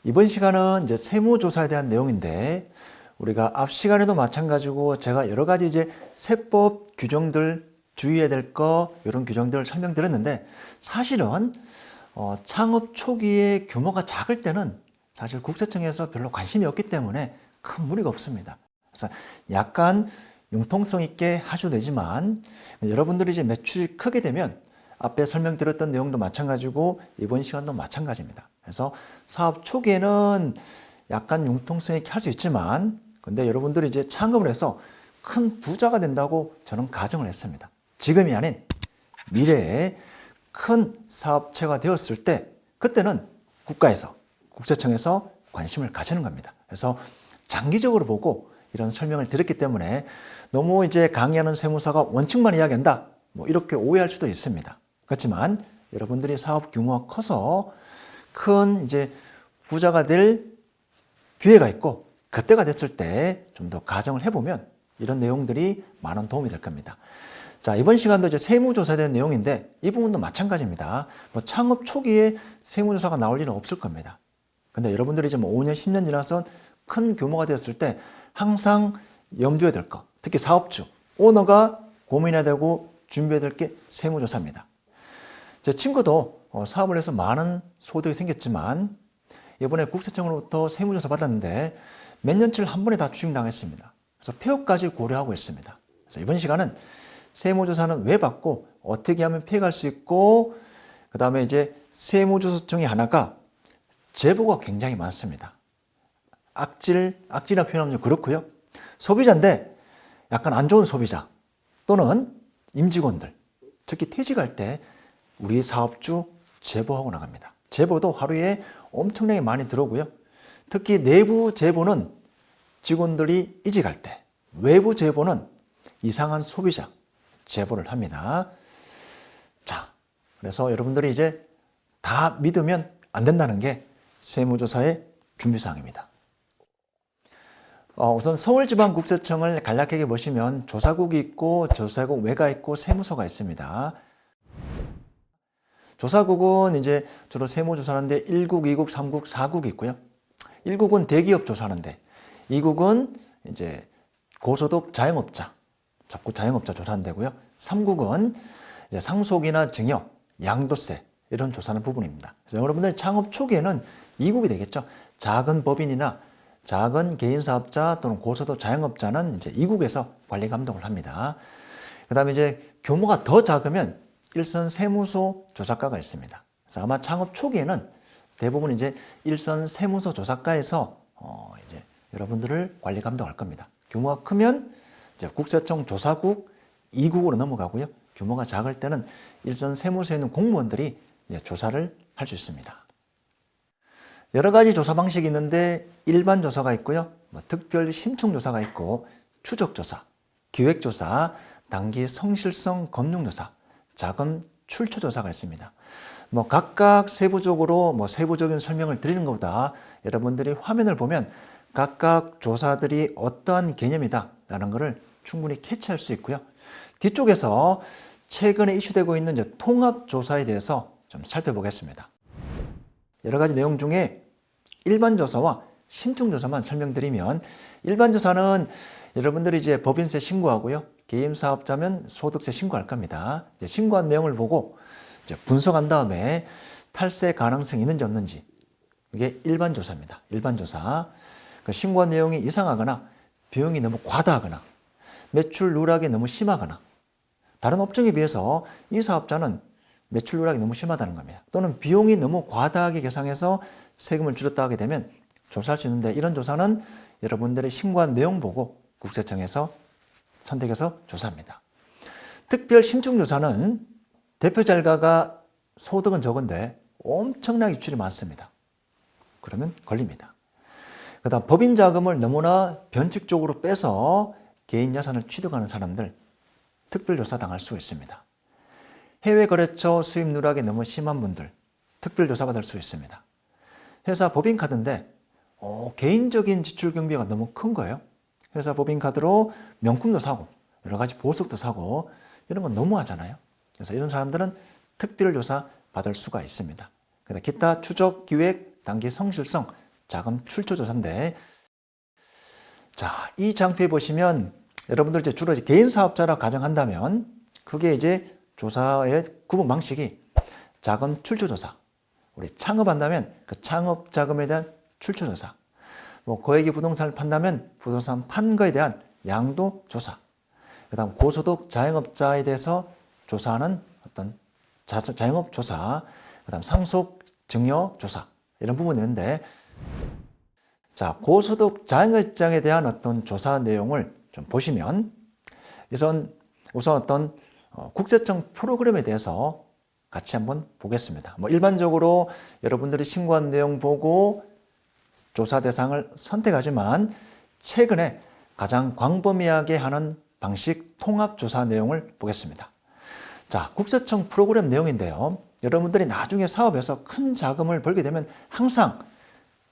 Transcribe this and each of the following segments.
이번 시간은 이제 세무조사에 대한 내용인데, 우리가 앞 시간에도 마찬가지고 제가 여러 가지 이제 세법 규정들 주의해야 될 거, 이런 규정들을 설명드렸는데, 사실은 창업 초기에 규모가 작을 때는 사실 국세청에서 별로 관심이 없기 때문에 큰 무리가 없습니다. 그래서 약간 융통성 있게 하셔도 되지만, 여러분들이 이제 매출이 크게 되면 앞에 설명드렸던 내용도 마찬가지고 이번 시간도 마찬가지입니다. 그래서 사업 초기에는 약간 융통성 있게 할 수 있지만, 근데 여러분들이 이제 창업을 해서 큰 부자가 된다고 저는 가정을 했습니다. 지금이 아닌 미래에 큰 사업체가 되었을 때, 그때는 국가에서, 국세청에서 관심을 가지는 겁니다. 그래서 장기적으로 보고 이런 설명을 드렸기 때문에 너무 이제 강의하는 세무사가 원칙만 이야기한다, 뭐 이렇게 오해할 수도 있습니다. 그렇지만 여러분들이 사업 규모가 커서 큰 이제 부자가 될 기회가 있고, 그때가 됐을 때 좀 더 가정을 해보면 이런 내용들이 많은 도움이 될 겁니다. 자, 이번 시간도 이제 세무조사에 대한 내용인데, 이 부분도 마찬가지입니다. 뭐 창업 초기에 세무조사가 나올 일은 없을 겁니다. 근데 여러분들이 이제 뭐 5년, 10년 지나서 큰 규모가 되었을 때 항상 염두에 될 거, 특히 사업주, 오너가 고민해야 되고 준비해야 될 게 세무조사입니다. 제 친구도 사업을 해서 많은 소득이 생겼지만 이번에 국세청으로부터 세무조사 받았는데 몇 년치를 한 번에 다 추징당했습니다. 그래서 폐업까지 고려하고 있습니다. 그래서 이번 시간은 세무조사는 왜 받고 어떻게 하면 피해갈 수 있고, 그 다음에 이제 세무조사 중에 하나가 제보가 굉장히 많습니다. 악질이라 표현하면 좀 그렇고요. 소비자인데 약간 안 좋은 소비자 또는 임직원들, 특히 퇴직할 때 우리 사업주 제보하고 나갑니다. 제보도 하루에 엄청나게 많이 들어오고요. 특히 내부 제보는 직원들이 이직할 때, 외부 제보는 이상한 소비자 제보를 합니다. 자, 그래서 여러분들이 이제 다 믿으면 안 된다는 게 세무조사의 준비사항입니다. 우선 서울지방국세청을 간략하게 보시면 조사국이 있고 조사국 외가 있고 세무서가 있습니다. 조사국은 이제 주로 세무조사하는데 1국, 2국, 3국, 4국이 있고요. 1국은 대기업 조사하는데, 2국은 이제 고소득 자영업자, 자꾸 자영업자 조사하는 데고요. 3국은 이제 상속이나 증여, 양도세 이런 조사하는 부분입니다. 그래서 여러분들 창업 초기에는 2국이 되겠죠. 작은 법인이나 작은 개인사업자 또는 고소득 자영업자는 이제 2국에서 관리 감독을 합니다. 그 다음에 이제 규모가 더 작으면 일선 세무서 조사과가 있습니다. 그래서 아마 창업 초기에는 대부분 이제 일선 세무서 조사과에서 이제 여러분들을 관리 감독할 겁니다. 규모가 크면 이제 국세청 조사국 2국으로 넘어가고요. 규모가 작을 때는 일선 세무서에 있는 공무원들이 이제 조사를 할 수 있습니다. 여러 가지 조사 방식이 있는데 일반 조사가 있고요. 특별 심층 조사가 있고, 추적 조사, 기획 조사, 단기 성실성 검증 조사, 자금 출처 조사가 있습니다. 각각 세부적으로 세부적인 설명을 드리는 것보다 여러분들이 화면을 보면 각각 조사들이 어떠한 개념이다라는 것을 충분히 캐치할 수 있고요. 뒤쪽에서 최근에 이슈되고 있는 이제 통합 조사에 대해서 좀 살펴보겠습니다. 여러 가지 내용 중에 일반 조사와 심층 조사만 설명드리면, 일반 조사는 여러분들이 이제 법인세 신고하고요. 개인 사업자면 소득세 신고할 겁니다. 이제 신고한 내용을 보고 이제 분석한 다음에 탈세 가능성이 있는지 없는지, 이게 일반 조사입니다. 일반 조사. 신고한 내용이 이상하거나 비용이 너무 과다하거나 매출 누락이 너무 심하거나, 다른 업종에 비해서 이 사업자는 매출 누락이 너무 심하다는 겁니다. 또는 비용이 너무 과다하게 계상해서 세금을 줄였다 하게 되면 조사할 수 있는데, 이런 조사는 여러분들의 신고한 내용 보고 국세청에서 선택해서 조사합니다. 특별 심층 조사는 대표 자료가 소득은 적은데 엄청나게 유출이 많습니다. 그러면 걸립니다. 그 다음 법인 자금을 너무나 변칙적으로 빼서 개인 자산을 취득하는 사람들, 특별조사 당할 수 있습니다. 해외 거래처 수입 누락이 너무 심한 분들, 특별조사 받을 수 있습니다. 회사 법인카드인데 개인적인 지출 경비가 너무 큰 거예요. 회사 법인카드로 명품도 사고 여러 가지 보석도 사고 이런 건 너무하잖아요. 그래서 이런 사람들은 특별조사 받을 수가 있습니다. 기타 추적, 기획, 단기 성실성, 자금 출처 조사인데, 자, 이 장표에 보시면 여러분들 이제 주로 개인 사업자라 가정한다면 그게 이제 조사의 구분 방식이 자금 출처 조사, 우리 창업한다면 그 창업 자금에 대한 출처 조사, 뭐 고액의 부동산을 판다면 부동산 판 거에 대한 양도 조사, 그다음 고소득 자영업자에 대해서 조사하는 어떤 자영업 조사, 그다음 상속 증여 조사, 이런 부분이 있는데, 자, 고소득 자영업자에 대한 어떤 조사 내용을 좀 보시면 우선 어떤 국세청 프로그램에 대해서 같이 한번 보겠습니다. 뭐 일반적으로 여러분들이 신고한 내용 보고 조사 대상을 선택하지만 최근에 가장 광범위하게 하는 방식 통합조사 내용을 보겠습니다. 자, 국세청 프로그램 내용인데요. 여러분들이 나중에 사업에서 큰 자금을 벌게 되면 항상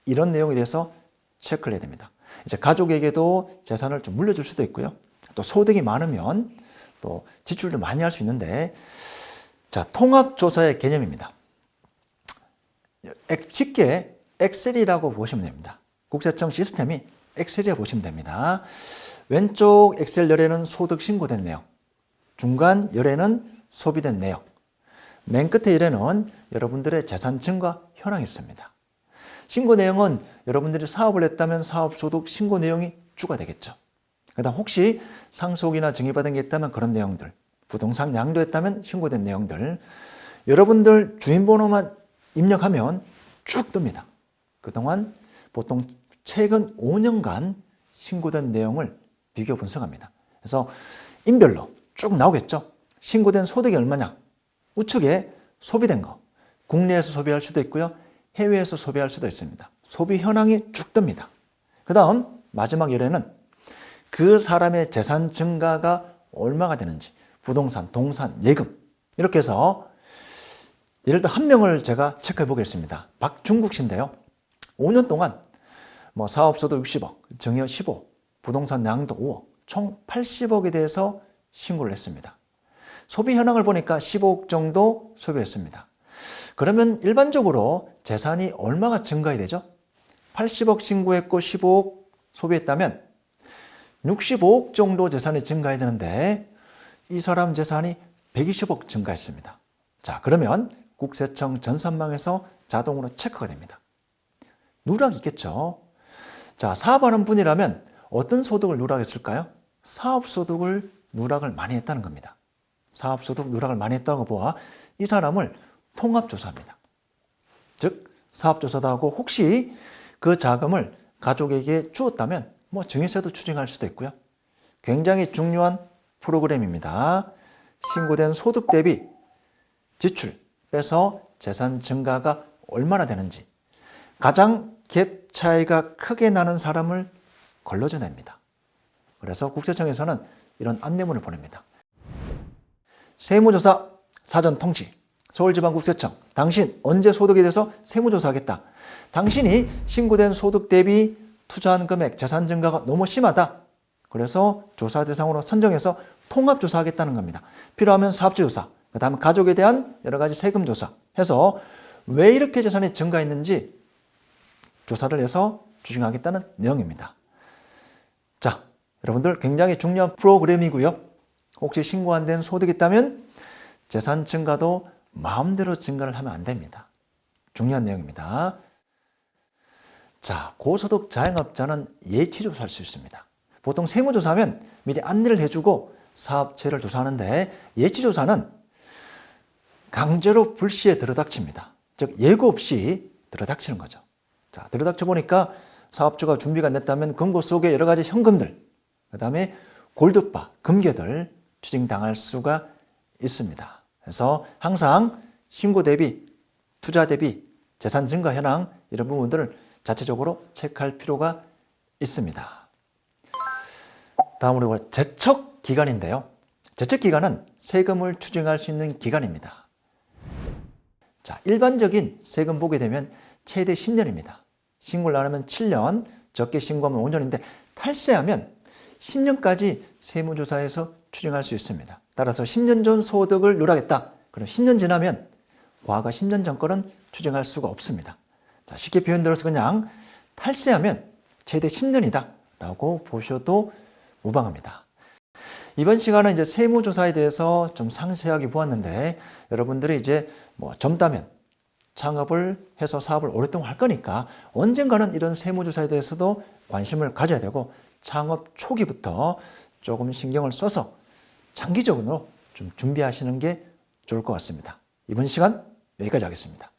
이런 내용에 대해서 체크를 해야 됩니다. 이제 가족에게도 재산을 좀 물려줄 수도 있고요. 또 소득이 많으면 또 지출도 많이 할 수 있는데, 자, 통합조사의 개념입니다. 쉽게 엑셀이라고 보시면 됩니다. 국세청 시스템이 엑셀이라고 보시면 됩니다. 왼쪽 엑셀 열에는 소득 신고된 내용, 중간 열에는 소비된 내용, 맨 끝에 열에는 여러분들의 재산 증가 현황이 있습니다. 신고 내용은 여러분들이 사업을 했다면 사업소득 신고 내용이 주가 되겠죠. 그다음 혹시 상속이나 증여받은 게 있다면 그런 내용들, 부동산 양도했다면 신고된 내용들, 여러분들 주인번호만 입력하면 쭉 뜹니다. 그동안 보통 최근 5년간 신고된 내용을 비교 분석합니다. 그래서 인별로 쭉 나오겠죠. 신고된 소득이 얼마냐, 우측에 소비된 거, 국내에서 소비할 수도 있고요, 해외에서 소비할 수도 있습니다. 소비 현황이 쭉 뜹니다. 그 다음 마지막 열에는 그 사람의 재산 증가가 얼마가 되는지, 부동산, 동산, 예금, 이렇게 해서 예를 들어 한 명을 제가 체크해 보겠습니다. 박중국 씨인데요. 5년 동안 뭐 사업소득 60억, 증여 15억, 부동산 양도 5억, 총 80억에 대해서 신고를 했습니다. 소비 현황을 보니까 15억 정도 소비했습니다. 그러면 일반적으로 재산이 얼마가 증가해야 되죠? 80억 신고했고 15억 소비했다면 65억 정도 재산이 증가해야 되는데 이 사람 재산이 120억 증가했습니다. 자, 그러면 국세청 전산망에서 자동으로 체크가 됩니다. 누락이 있겠죠. 자, 사업하는 분이라면 어떤 소득을 누락했을까요? 사업소득을 누락을 많이 했다는 겁니다. 사업소득 누락을 많이 했다고 보아 이 사람을 통합조사합니다. 즉 사업조사도 하고 혹시 그 자금을 가족에게 주었다면 뭐 증여세도 추징할 수도 있고요. 굉장히 중요한 프로그램입니다. 신고된 소득 대비 지출 빼서 재산 증가가 얼마나 되는지, 가장 갭 차이가 크게 나는 사람을 걸러져 냅니다. 그래서 국세청에서는 이런 안내문을 보냅니다. 세무조사 사전 통지, 서울지방국세청, 당신 언제 소득에 대해서 세무조사하겠다. 당신이 신고된 소득 대비 투자한 금액, 재산 증가가 너무 심하다. 그래서 조사 대상으로 선정해서 통합조사하겠다는 겁니다. 필요하면 사업주조사, 그 다음에 가족에 대한 여러 가지 세금조사 해서 왜 이렇게 재산이 증가했는지 조사를 해서 추징하겠다는 내용입니다. 자, 여러분들 굉장히 중요한 프로그램이고요. 혹시 신고 안 된 소득이 있다면 재산 증가도 마음대로 증가를 하면 안 됩니다. 중요한 내용입니다. 자, 고소득 자영업자는 예치조사할 수 있습니다. 보통 세무조사하면 미리 안내를 해주고 사업체를 조사하는데 예치조사는 강제로 불시에 들어닥칩니다. 즉 예고 없이 들어닥치는 거죠. 자, 들어닥쳐 보니까 사업주가 준비가 안 됐다면 금고 속에 여러 가지 현금들, 그 다음에 골드바, 금괴들 추징당할 수가 있습니다. 그래서 항상 신고 대비, 투자 대비, 재산 증가 현황 이런 부분들을 자체적으로 체크할 필요가 있습니다. 다음으로 제척 기간인데요. 제척 기간은 세금을 추징할 수 있는 기간입니다. 자, 일반적인 세금 보게 되면 최대 10년입니다. 신고를 안 하면 7년, 적게 신고하면 5년인데 탈세하면 10년까지 세무조사에서 추징할 수 있습니다. 따라서 10년 전 소득을 누락했다. 그럼 10년 지나면 과거 10년 전 거는 추징할 수가 없습니다. 자, 쉽게 표현 들어서 그냥 탈세하면 최대 10년이다 라고 보셔도 무방합니다. 이번 시간은 이제 세무조사에 대해서 좀 상세하게 보았는데, 여러분들이 이제 뭐 젊다면 창업을 해서 사업을 오랫동안 할 거니까 언젠가는 이런 세무조사에 대해서도 관심을 가져야 되고, 창업 초기부터 조금 신경을 써서 장기적으로 좀 준비하시는 게 좋을 것 같습니다. 이번 시간 여기까지 하겠습니다.